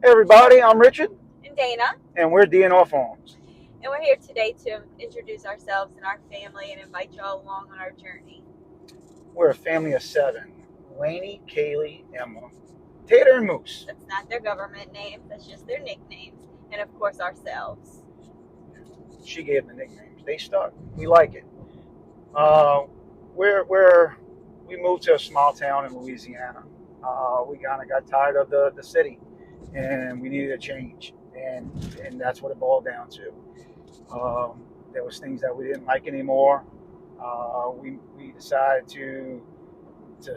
Hey everybody, I'm Richard, And Dana, and we're DNR Farms. and we're here today to introduce ourselves and our family and invite y'all along on our journey. We're a family of 7: Laney, Kaylee, Emma, Tater, and Moose. That's not their government names, that's just their nicknames, and of course ourselves. She gave them the nicknames. They stuck. We like it. Uh, we moved to a small town in Louisiana. We kind of got tired of the city, and we needed a change, and that's what it boiled down to. There was things that we didn't like anymore. We decided to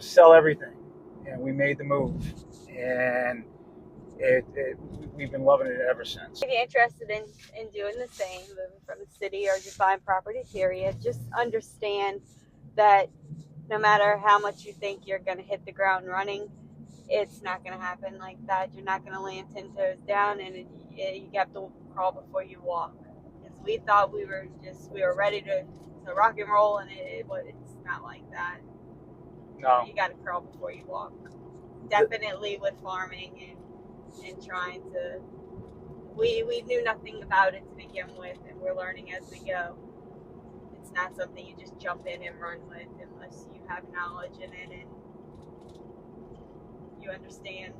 sell everything, and we made the move, and we've been loving it ever since. If you're interested in doing the same, moving from the city or just buying property, period, just understand that no matter how much you think you're going to hit the ground running, it's not going to happen like that. You're not going to land 10 toes down, and you have to crawl before you walk. Because we thought we were ready to rock and roll, and it's not like that. No, You got to crawl before you walk. Definitely with farming and trying to. We knew nothing about it to begin with, and we're learning as we go. It's not something you just jump in and run with unless you have knowledge in it and you understand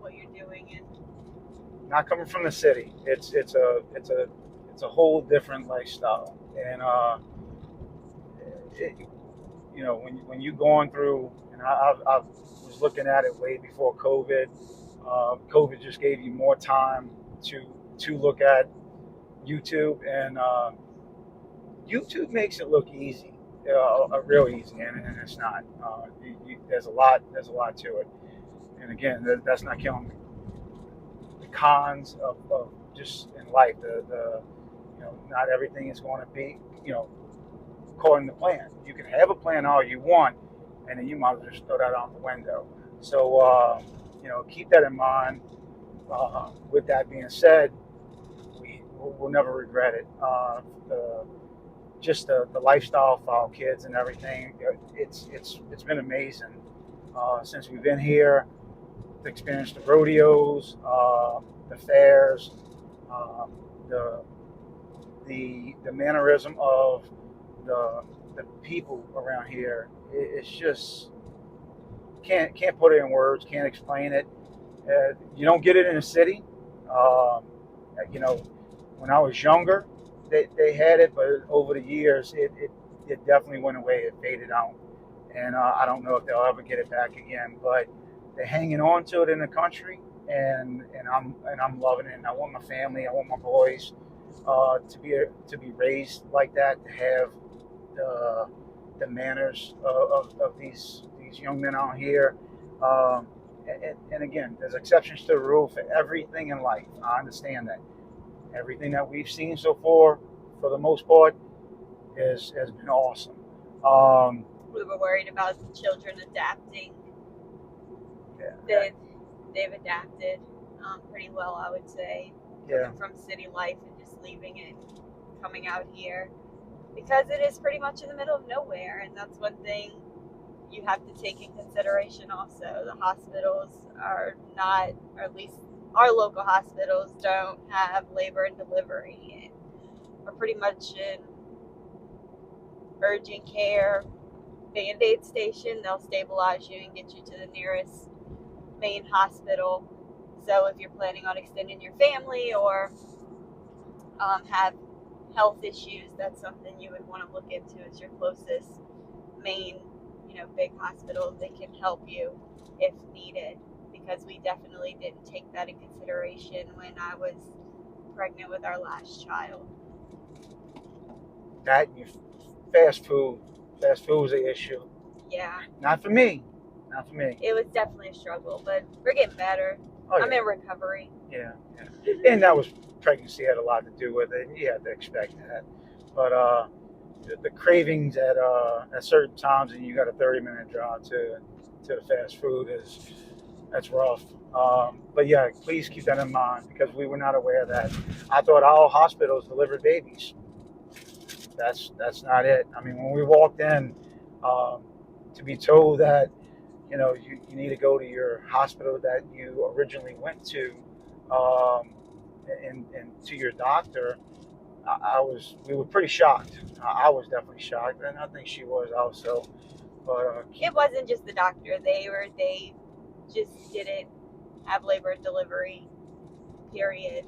what you're doing. And not coming from the city. It's a whole different lifestyle, and it, when you going through, and I was looking at it way before COVID. COVID just gave you more time to look at YouTube, and YouTube makes it look easy, real easy, and it's not. There's a lot to it, and again, that's not counting the cons of just in life. Not everything is going to be according to plan. You can have a plan all you want, and then you might as well just throw that out the window. So keep that in mind. With that being said, we'll never regret it. The lifestyle for our kids and everything. It's been amazing since we've been here. Experienced the rodeos, the fairs, uh, the the mannerism of the people around here. It's just can't put it in words. Can't explain it. You don't get it in a city. Um, when I was younger, they had it, but over the years, it definitely went away. It faded out, and I don't know if they'll ever get it back again. But they're hanging on to it in the country, and I'm loving it. And I want my family, I want my boys to be raised like that, to have the the manners of these young men out here. Um, and again, there's exceptions to the rule for everything in life. I understand that. Everything that we've seen so far, for the most part, has been awesome. Um, we were worried about the children adapting. yeah, They've adapted pretty well, I would say, yeah, coming from city life and just leaving it, coming out here, because it is pretty much in the middle of nowhere, and that's one thing you have to take in consideration. Also, the hospitals are not, or at least our local hospitals don't have labor and delivery, and are pretty much in urgent care band-aid station. They'll stabilize you and get you to the nearest main hospital. So if you're planning on extending your family or have health issues, that's something you would want to look into as your closest main, big hospital. They can help you if needed, because we definitely didn't take that in consideration when I was pregnant with our last child. that you fast food. Fast food is an issue. Yeah, Not for me. Not for me. it was definitely a struggle, but we're getting better. Oh I'm yeah, in recovery. yeah, yeah. And that was pregnancy had a lot to do with it. You had to expect that. But the cravings at certain times, and you got a 30-minute drive to the fast food that's rough. But yeah, please keep that in mind, because we were not aware of that. I thought all hospitals delivered babies. That's not it. I mean, when we walked in, um, to be told that you need to go to your hospital that you originally went to, um, and to your doctor, we were pretty shocked. I was definitely shocked, and I think she was also. But It wasn't just the doctor. They just didn't have labor and delivery. Period.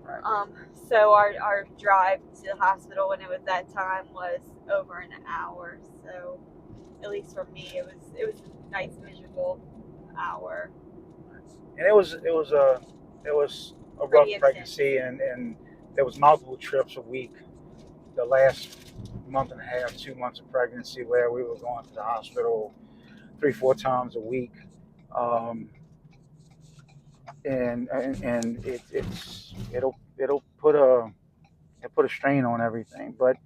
right. Um, so our drive to the hospital when it was that time was over an hour. So at least for me, it was a nice miserable hour. And it was a rough Pretty intense. pregnancy, and there was multiple trips a week. The last month and a half, 2 months of pregnancy, where we were going to the hospital 3, 4 times a week, um, and it'll put a strain on everything, but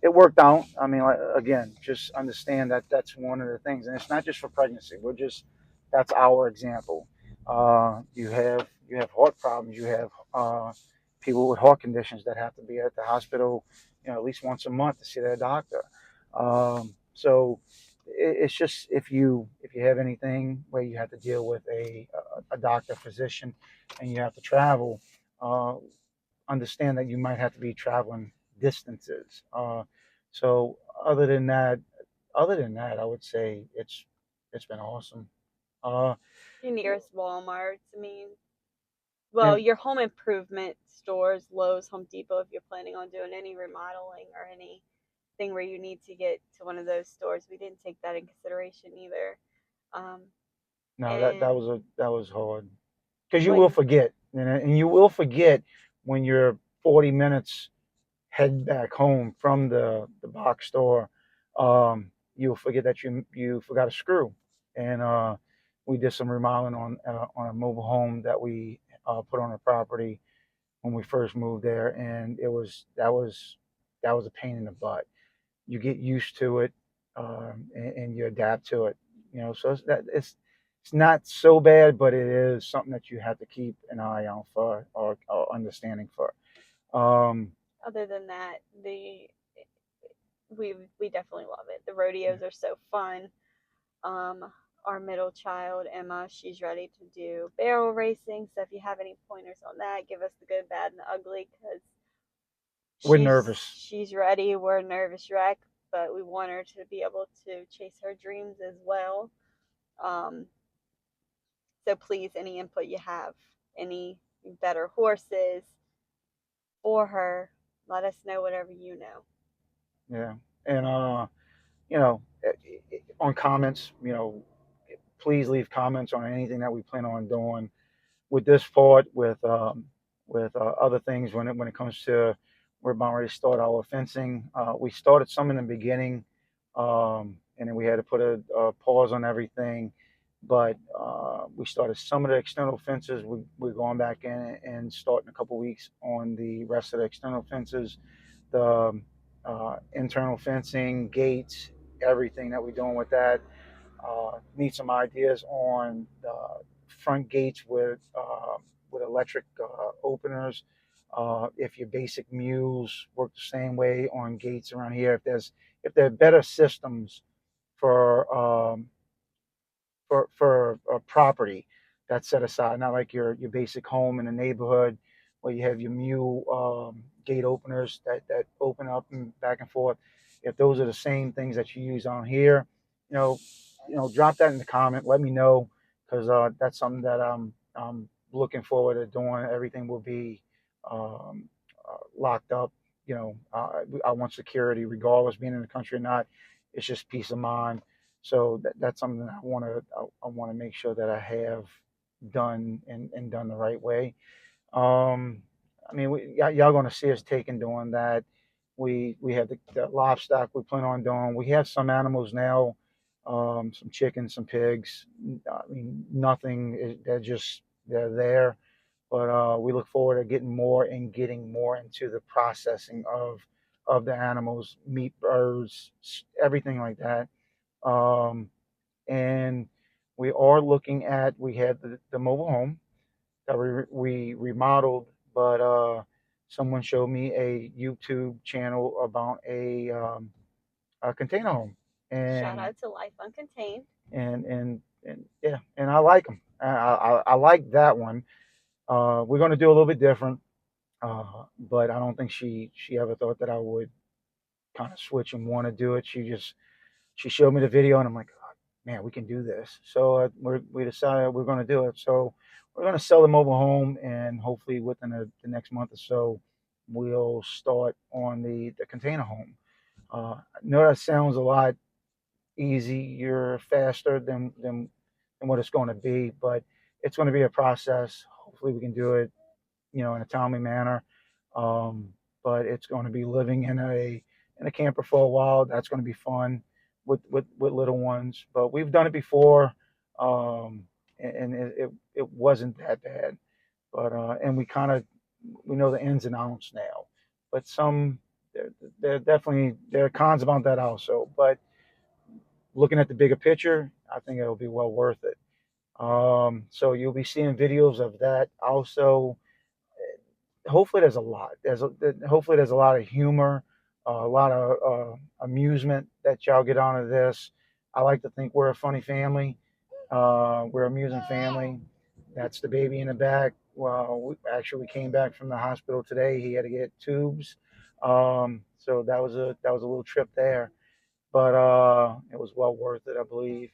it worked out. I mean, like, again, just understand that that's one of the things, and it's not just for pregnancy. That's our example. You have heart problems. You have people with heart conditions that have to be at the hospital, at least once a month to see their doctor. So it's just if you have anything where you have to deal with a doctor, physician, and you have to travel. Uh, Understand that you might have to be traveling distances. So other than that, I would say it's been awesome. Uh, Your nearest Walmart. I mean, well, and your home improvement stores, Lowe's, Home Depot, if you're planning on doing any remodeling or anything where you need to get to one of those stores, we didn't take that in consideration either. Um, no, that and was hard because you will when forget, and you will forget when you're 40 minutes head back home from the box store. You'll forget that you forgot a screw, and we did some remodeling on a mobile home that we put on the property when we first moved there, and that was a pain in the butt. You get used to it, and you adapt to it. So it's not so bad, but it is something that you have to keep an eye out for or understanding for. Um, other than that, the we definitely love it. The rodeos are so fun. Um, our middle child, Emma, she's ready to do barrel racing. So if you have any pointers on that, give us the good, bad, and the ugly because we're she's nervous. she's ready. We're a nervous wreck, but we want her to be able to chase her dreams as well. Um, so please, any input you have, any better horses for her, let us know whatever you know. Yeah, and you know, on comments, please leave comments on anything that we plan on doing with this part, with other things when it comes to we're about ready to start our fencing. We started some in the beginning, and then we had to put a pause on everything. But we started some of the external fences. We're going back in and starting a couple weeks on the rest of the external fences, the internal fencing, gates, everything that we're doing with that. Need some ideas on front gates with electric openers. If your basic mules work the same way on gates around here, if there are better systems for for a property that's set aside, not like your basic home in a neighborhood where you have your mule gate openers that open up and back and forth. If those are the same things that you use on here, you know, drop that in the comment. Let me know because that's something that I'm looking forward to doing. Everything will be locked up. I want security, regardless being in the country or not. It's just peace of mind. So that's something that I want to make sure that I have done and done the right way. Um, I mean, y'all going to see us taking doing that. We have the livestock we plan on doing. We have some animals now, some chickens, some pigs. I mean, nothing. They're there, but we look forward to getting more into the processing of the animals, meat, birds, everything like that. Um, and we had the mobile home that we remodeled, but someone showed me a YouTube channel about a container home, Shout and out to Life Uncontained. and yeah, and I like them. I like that one. We're going to do a little bit different, but I don't think she ever thought that I would kind of switch and want to do it. She showed me the video, and I'm like, "Oh, man, we can do this." So we decided we're going to do it. So we're going to sell the mobile home, and hopefully within the next month or so, we'll start on the container home. I know that sounds a lot easier, faster than what it's going to be, but it's going to be a process. Hopefully, we can do it, in a timely manner. Um, but it's going to be living in a camper for a while. That's going to be fun with little ones. But we've done it before, and it wasn't that bad. But and we know the ins and outs now. But there, there are cons about that also. But looking at the bigger picture, I think it'll be well worth it. So you'll be seeing videos of that also. Hopefully there's a lot. Hopefully there's a lot of humor, a lot of amusement that y'all get out of this. I like to think we're a funny family. We're an amusing family. That's the baby in the back. Well, we came back from the hospital today. He had to get tubes, so that was a little trip there, but it was well worth it, I believe.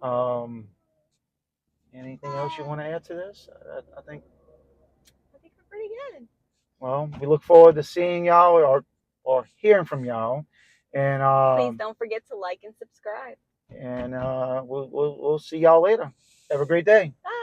Um, Anything else you want to add to this? I think. I think we're pretty good. Well, we look forward to seeing y'all or hearing from y'all, and Please don't forget to like and subscribe. we'll see y'all later. Have a great day. Bye.